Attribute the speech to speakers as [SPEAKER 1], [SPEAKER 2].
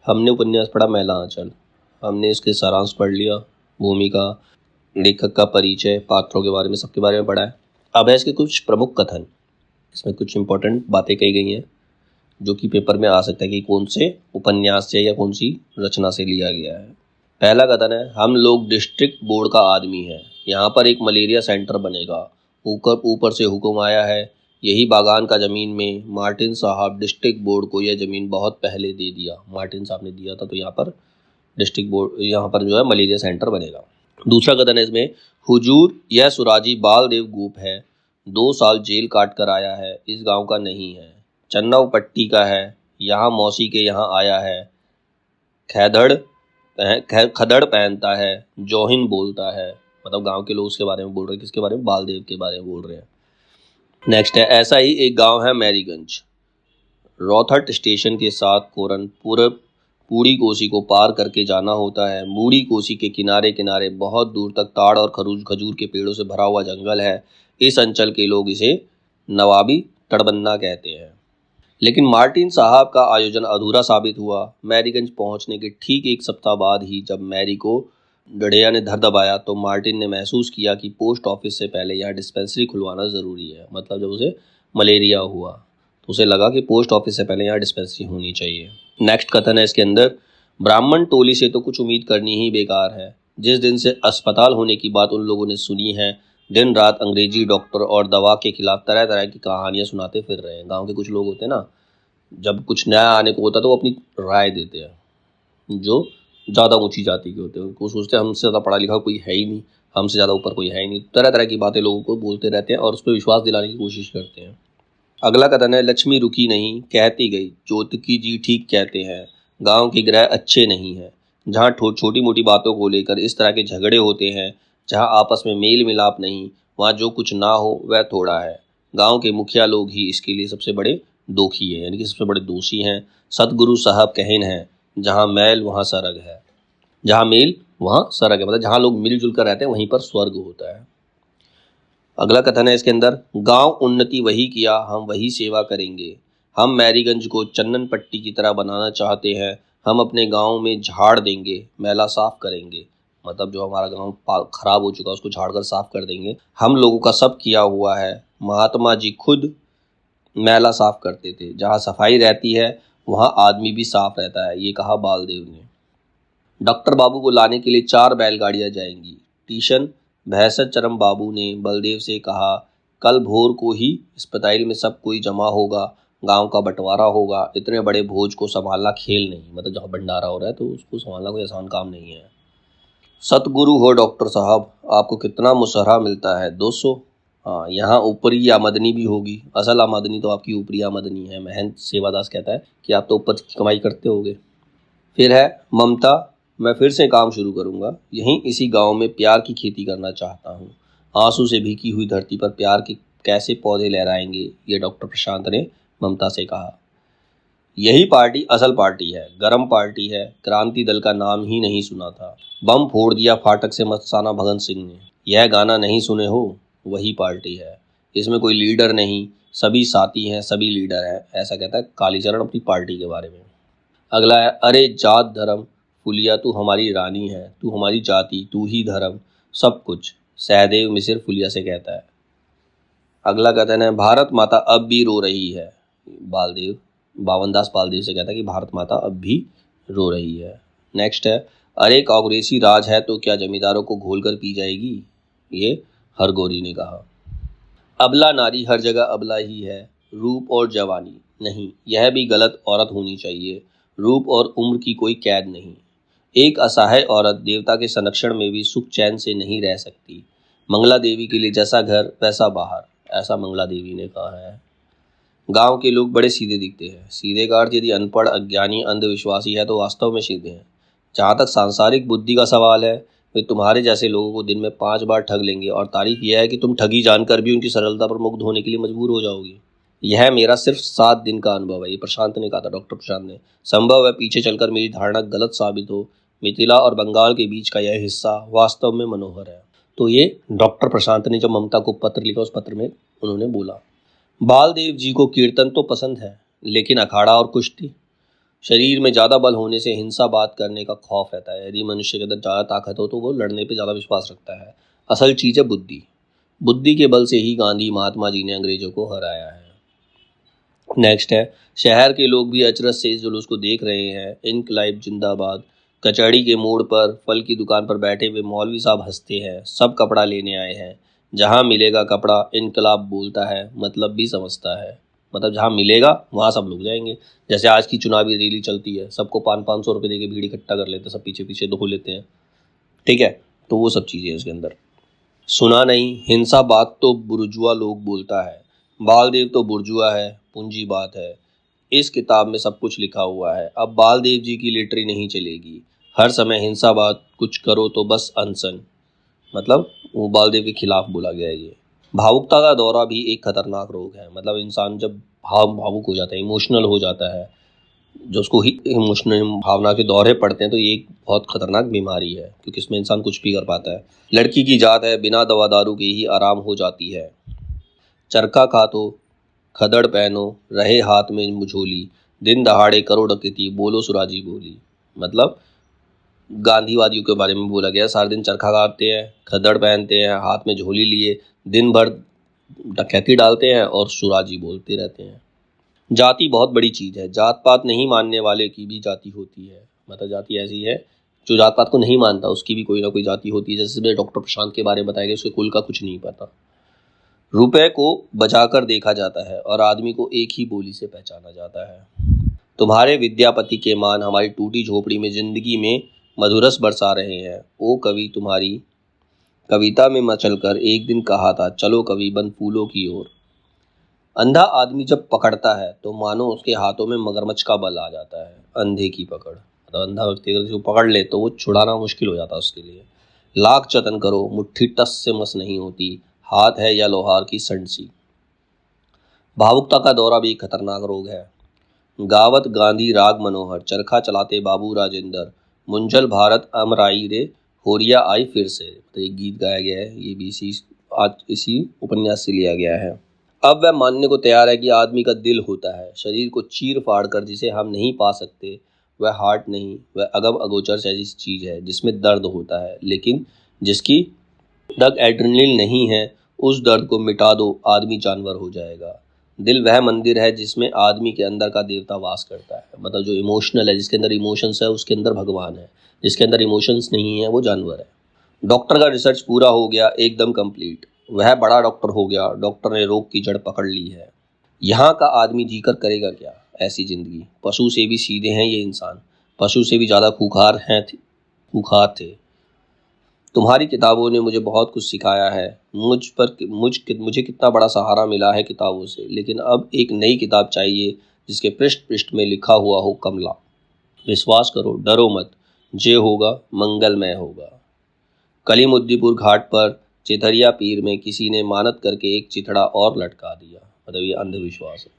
[SPEAKER 1] हमने उपन्यास पढ़ा मैला आंचल। हमने इसके सारांश पढ़ लिया, भूमिका, लेखक का परिचय, पात्रों के बारे में, सबके बारे में पढ़ा है। अब है इसके कुछ प्रमुख कथन। इसमें कुछ इंपॉर्टेंट बातें कही गई हैं जो कि पेपर में आ सकता है कि कौन से उपन्यास से या कौन सी रचना से लिया गया है। पहला कथन है, हम लोग डिस्ट्रिक्ट बोर्ड का आदमी है, यहाँ पर एक मलेरिया सेंटर बनेगा। ऊपर से हुक्म आया है, यही बागान का ज़मीन में मार्टिन साहब डिस्ट्रिक्ट बोर्ड को यह ज़मीन बहुत पहले दे दिया। मार्टिन साहब ने दिया था, तो यहाँ पर डिस्ट्रिक्ट बोर्ड, यहाँ पर जो है मलेरिया सेंटर बनेगा। दूसरा कथन है इसमें, हुजूर यह सुराजी बालदेव गोप है, 2 साल जेल काट कर आया है, इस गांव का नहीं है, चन्नव पट्टी का है, यहाँ मौसी के यहाँ आया है, खदड़ पहनता है, जोहिन बोलता है। मतलब गांव के लोग उसके बारे में बोल रहे हैं। किसके बारे में? बालदेव के बारे में बोल रहे हैं। नेक्स्ट है, ऐसा ही एक गांव है मैरीगंज, रॉथट स्टेशन के साथ कोरनपुर पूड़ी कोसी को पार करके जाना होता है। मूड़ी कोसी के किनारे किनारे बहुत दूर तक ताड़ और खजूर के पेड़ों से भरा हुआ जंगल है। इस अंचल के लोग इसे नवाबी तड़बन्ना कहते हैं। लेकिन मार्टिन साहब का आयोजन अधूरा साबित हुआ। मैरीगंज पहुंचने के ठीक 1 सप्ताह बाद ही जब मैरी को डढ़िया ने धर दबाया तो मार्टिन ने महसूस किया कि पोस्ट ऑफिस से पहले यहाँ डिस्पेंसरी खुलवाना ज़रूरी है। मतलब जब उसे मलेरिया हुआ तो उसे लगा कि पोस्ट ऑफिस से पहले यहाँ डिस्पेंसरी होनी चाहिए। नेक्स्ट कथन है इसके अंदर, ब्राह्मण टोली से तो कुछ उम्मीद करनी ही बेकार है। जिस दिन से अस्पताल होने की बात उन लोगों ने सुनी है, दिन रात अंग्रेजी डॉक्टर और दवा के खिलाफ तरह तरह की कहानियाँ सुनाते फिर रहे हैं। गाँव के कुछ लोग होते हैं ना, जब कुछ नया आने को होता है तो वो अपनी राय देते हैं, जो ज़्यादा ऊंची जाति के होते हैं। उनको सोचते हैं हमसे ज़्यादा पढ़ा लिखा कोई है ही नहीं, हमसे ज़्यादा ऊपर कोई है ही नहीं। तरह तरह की बातें लोगों को बोलते रहते हैं और उस पर विश्वास दिलाने की कोशिश करते हैं। अगला कथन है, लक्ष्मी रुकी नहीं, कहती गई, ज्योतिकी जी ठीक कहते हैं, गांव के ग्रह अच्छे नहीं हैं। जहाँ छोटी मोटी बातों को लेकर इस तरह के झगड़े होते हैं, जहाँ आपस में मेल मिलाप नहीं, वहाँ जो कुछ ना हो वह थोड़ा है। गांव के मुखिया लोग ही इसके लिए सबसे बड़े दोषी हैं, यानी कि सबसे बड़े दोषी हैं। सतगुरु साहब कहन हैं, जहाँ मैल वहाँ सरग है। जहाँ मेल वहाँ सरग है, मतलब जहाँ लोग मिलजुल कर रहते हैं वहीं पर स्वर्ग होता है। अगला कथन है इसके अंदर, गांव उन्नति वही किया, हम वही सेवा करेंगे। हम मैरीगंज को चंदन पट्टी की तरह बनाना चाहते हैं। हम अपने गांव में झाड़ देंगे, मैला साफ करेंगे। मतलब जो हमारा गांव खराब हो चुका है उसको झाड़ कर साफ कर देंगे। हम लोगों का सब किया हुआ है। महात्मा जी खुद मैला साफ करते थे। जहाँ सफाई रहती है वहाँ आदमी भी साफ रहता है, ये कहा बालदेव ने। डॉक्टर बाबू को लाने के लिए 4 बैलगाड़ियाँ जाएंगी। टीशन भैंसत चरम बाबू ने बलदेव से कहा, कल भोर को ही अस्पताल में सब कोई जमा होगा, गांव का बंटवारा होगा। इतने बड़े भोज को संभालना खेल नहीं, मतलब जहाँ भंडारा हो रहा है तो उसको संभालना कोई आसान काम नहीं है। सतगुरु हो डॉक्टर साहब, आपको कितना मुसहरा मिलता है? 200। हाँ, यहाँ ऊपरी आमदनी भी होगी। असल आमदनी तो आपकी ऊपरी आमदनी है। महंत सेवादास कहता है कि आप तो ऊपर की कमाई करते होगे। फिर है ममता, मैं फिर से काम शुरू करूंगा। यहीं इसी गांव में प्यार की खेती करना चाहता हूँ। आंसू से भीगी हुई धरती पर प्यार के कैसे पौधे लहराएंगे, ये डॉक्टर प्रशांत ने ममता से कहा। यही पार्टी असल पार्टी है, गरम पार्टी है। क्रांति दल का नाम ही नहीं सुना था। बम फोड़ दिया फाटक से मस्ताना भगत सिंह ने। यह गाना नहीं सुने हो? वही पार्टी है। इसमें कोई लीडर नहीं, सभी साथी हैं, सभी लीडर हैं, ऐसा कहता है कालीचरण अपनी पार्टी के बारे में। अगला है, अरे जात धर्म फुलिया तू हमारी रानी है, तू हमारी जाति, तू ही धर्म, सब कुछ, सहदेव मिसिर फुलिया से कहता है। अगला कथन है, भारत माता अब भी रो रही है। बालदेव बावनदास बालदेव से कहता है कि भारत माता अब भी रो रही है। नेक्स्ट है, अरे कांग्रेसी राज है तो क्या जमींदारों को घोल कर पी जाएगी, ये हरगोरी ने कहा। अबला नारी हर जगह अबला ही है, रूप और जवानी नहीं, यह भी गलत औरत होनी चाहिए। रूप और उम्र की कोई कैद नहीं। एक असहाय औरत देवता के संरक्षण में भी सुख चैन से नहीं रह सकती। मंगला देवी के लिए जैसा घर वैसा बाहर, ऐसा मंगला देवी ने कहा है। गांव के लोग बड़े सीधे दिखते हैं। सीधे का अर्थ यदि अनपढ़, अज्ञानी, अंधविश्वासी है तो वास्तव में सीधे हैं। जहाँ तक सांसारिक बुद्धि का सवाल है, वे तुम्हारे जैसे लोगों को दिन में 5 बार ठग लेंगे और तारीफ यह है कि तुम ठगी जानकर भी उनकी सरलता पर मुग्ध होने के लिए मजबूर हो जाओगे। यह मेरा सिर्फ 7 दिन का अनुभव है, ये प्रशांत ने कहा था, डॉक्टर प्रशांत ने। संभव है पीछे चलकर मेरी धारणा गलत साबित हो। मिथिला और बंगाल के बीच का यह हिस्सा वास्तव में मनोहर है। तो ये डॉक्टर प्रशांत ने जब ममता को पत्र लिखा उस पत्र में उन्होंने बोला। बालदेव जी को कीर्तन तो पसंद है, लेकिन अखाड़ा और कुश्ती, शरीर में ज़्यादा बल होने से हिंसा बात करने का खौफ रहता है। यदि मनुष्य के अंदर ज़्यादा ताकत हो तो वो लड़ने पे ज़्यादा विश्वास रखता है। असल चीज़ है बुद्धि। बुद्धि के बल से ही गांधी महात्मा जी ने अंग्रेजों को हराया है। नेक्स्ट है, शहर के लोग भी अचरज से इस जुलूस को देख रहे हैं। इनकलाब जिंदाबाद। कचहरी के मोड़ पर फल की दुकान पर बैठे हुए मौलवी साहब हंसते हैं। सब कपड़ा लेने आए हैं। जहाँ मिलेगा कपड़ा इनकलाब बोलता है, मतलब भी समझता है। मतलब जहाँ मिलेगा वहाँ सब लोग जाएंगे। जैसे आज की चुनावी रैली चलती है, सबको 500 रुपये दे के भीड़ इकट्ठा कर लेते हैं, सब पीछे पीछे धो लेते हैं। ठीक है, तो वो सब चीज़ें इसके अंदर। सुना नहीं, हिंसा बात तो बुर्जुआ लोग बोलता है। बालदेव तो बुर्जुआ है, पूंजी बात है। इस किताब में सब कुछ लिखा हुआ है। अब बालदेव जी की लिटरी नहीं चलेगी। हर समय हिंसा बात, कुछ करो तो बस अनशन। मतलब वो बालदेव के खिलाफ बोला गया है ये। भावुकता का दौरा भी एक खतरनाक रोग है। मतलब इंसान जब भावुक हो जाता है, इमोशनल हो जाता है, जो उसको ही इमोशनल भावना के दौरे पड़ते हैं, तो ये एक बहुत खतरनाक बीमारी है, क्योंकि इसमें इंसान कुछ भी कर पाता है। लड़की की जात है, बिना दवा दारू के ही आराम हो जाती है। चरखा कातो, खदड़ पहनो, रहे हाथ में मुझोली, दिन दहाड़े करो डकैती, बोलो सुराजी बोली। मतलब गांधीवादियों के बारे में बोला गया। सारा दिन चरखा काटते हैं, खदड़ पहनते हैं, हाथ में झोली लिए दिन भर डकैती डालते हैं और सुराजी बोलते रहते हैं। जाति बहुत बड़ी चीज़ है। जात पात नहीं मानने वाले की भी जाति होती है। मतलब जाति ऐसी है, जो जात पात को नहीं मानता उसकी भी कोई ना कोई जाति होती है। जैसे डॉक्टर प्रशांत के बारे में बताया गया, उसके कुल का कुछ नहीं पता। रुपए को बचाकर देखा जाता है और आदमी को एक ही बोली से पहचाना जाता है। तुम्हारे विद्यापति के मान हमारी टूटी झोपड़ी में जिंदगी में मधुरस बरसा रहे हैं। ओ कवि, तुम्हारी कविता में मचलकर एक दिन कहा था, चलो कवि बन फूलों की ओर। अंधा आदमी जब पकड़ता है तो मानो उसके हाथों में मगरमच्छ का बल आ जाता है। अंधे की पकड़, मतलब अंधा व्यक्ति अगर पकड़ ले तो वो छुड़ाना मुश्किल हो जाता है उसके लिए। लाख जतन करो, मुट्ठी टस से मस नहीं होती, हाथ है या लोहार की संडसी। भावुकता का दौरा भी एक खतरनाक रोग है। गावत गांधी राग मनोहर, चरखा चलाते बाबू राजेंद्र, मुंजल भारत अमराई रे, होरिया आई फिर से। तो एक गीत गाया गया है, ये भी इसी उपन्यास से लिया गया है। अब वह मानने को तैयार है कि आदमी का दिल होता है, शरीर को चीर फाड़ कर जिसे हम नहीं पा सकते। वह हार्ट नहीं, वह अगम अगोचर ऐसी चीज़ है जिसमें दर्द होता है, लेकिन जिसकी तक एड्रेनलिन नहीं है। उस दर्द को मिटा दो, आदमी जानवर हो जाएगा। दिल वह मंदिर है जिसमें आदमी के अंदर का देवता वास करता है। मतलब जो इमोशनल है, जिसके अंदर इमोशंस है, उसके अंदर भगवान है। जिसके अंदर इमोशंस नहीं है वो जानवर है। डॉक्टर का रिसर्च पूरा हो गया, एकदम कंप्लीट। वह बड़ा डॉक्टर हो गया। डॉक्टर ने रोग की जड़ पकड़ ली है। यहाँ का आदमी जीकर करेगा क्या ऐसी जिंदगी। पशु से भी सीधे हैं ये इंसान, पशु से भी ज़्यादा खूंखार थे। तुम्हारी किताबों ने मुझे बहुत कुछ सिखाया है। मुझे कितना बड़ा सहारा मिला है किताबों से। लेकिन अब एक नई किताब चाहिए जिसके पृष्ठ पृष्ठ में लिखा हुआ हो कमला। विश्वास करो, डरो मत, जे होगा मंगलमय होगा। कलीमुद्दीपुर घाट पर चिथरिया पीर में किसी ने मानत करके एक चिथड़ा और लटका दिया। मतलब ये अंधविश्वास है।